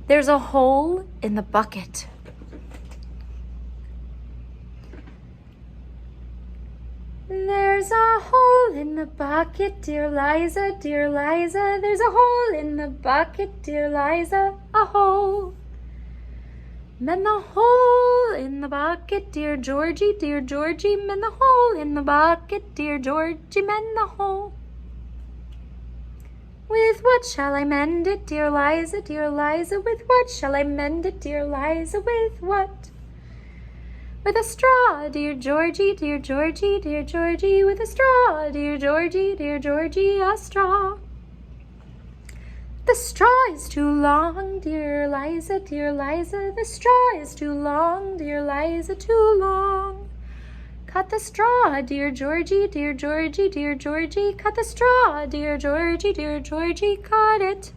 There's a hole in the bucket. There's a hole in the bucket, dear Liza, dear Liza. There's a hole in the bucket, dear Liza, a hole. Mend the hole in the bucket, dear Georgie, dear Georgie. Mend the hole in the bucket, dear Georgie, mend the hole. With what shall I mend it, dear Liza, dear Liza? With what shall I mend it, dear Liza? With what? With a straw, dear Georgie, dear Georgie, dear Georgie. With a straw, dear Georgie, dear Georgie, a straw. The straw is too long, dear Liza, dear Liza. The straw is too long, dear Liza, too long. Cut the straw, dear Georgie, dear Georgie, dear Georgie. Cut the straw, dear Georgie, dear Georgie, cut it.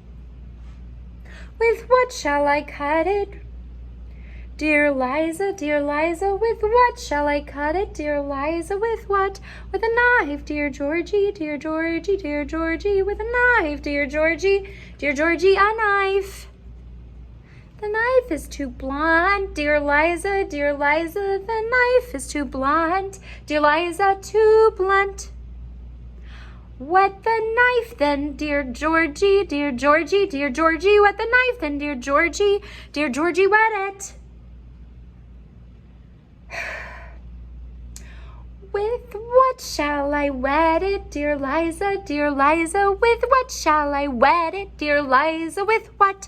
With what shall I cut it? Dear Liza, dear Liza, with what shall I cut it? Dear Liza, with what? With a knife, dear Georgie, dear Georgie, dear Georgie. With a knife, dear Georgie, dear Georgie, a knife. The knife is too blunt, dear Liza, dear Liza. The knife is too blunt, dear Liza, too blunt. Wet the knife then, dear Georgie, dear Georgie, dear Georgie. Wet the knife then, dear Georgie, dear Georgie, wet it. With what shall I wet it, dear Liza, dear Liza? With what shall I wet it, dear Liza? With what?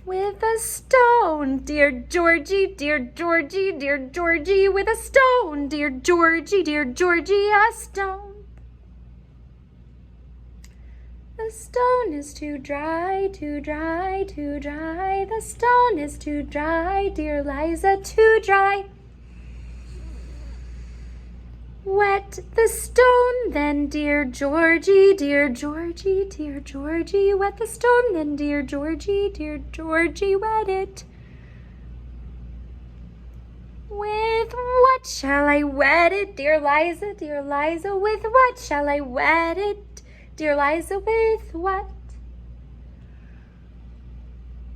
With a stone, dear Georgie, dear Georgie, dear Georgie. With a stone, dear Georgie, dear Georgie, a stone. The stone is too dry, too dry, too dry. The stone is too dry, dear Liza, too dry. Wet the stone then, dear Georgie, dear Georgie, dear Georgie. Wet the stone then, dear Georgie, dear Georgie, wet it. With what shall I wet it, dear Liza, dear Liza? With what shall I wet it, dear Liza? With what?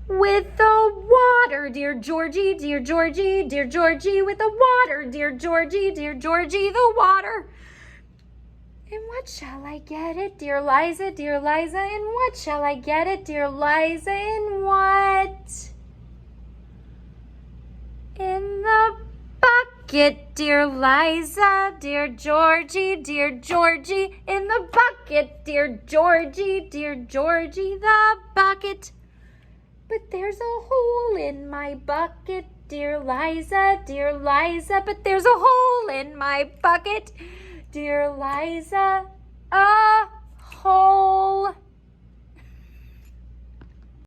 With the water, dear Georgie, dear Georgie, dear Georgie. With the water, dear Georgie, dear Georgie, the water. In what shall I get it, dear Liza, dear Liza? In what shall I get it, dear Liza? In what? In the bucket, dear Liza, dear Georgie, dear Georgie. In the bucket, dear Georgie, dear Georgie, the bucket. But there's a hole in my bucket, dear Liza, dear Liza. But there's a hole in my bucket, dear Liza. Oh!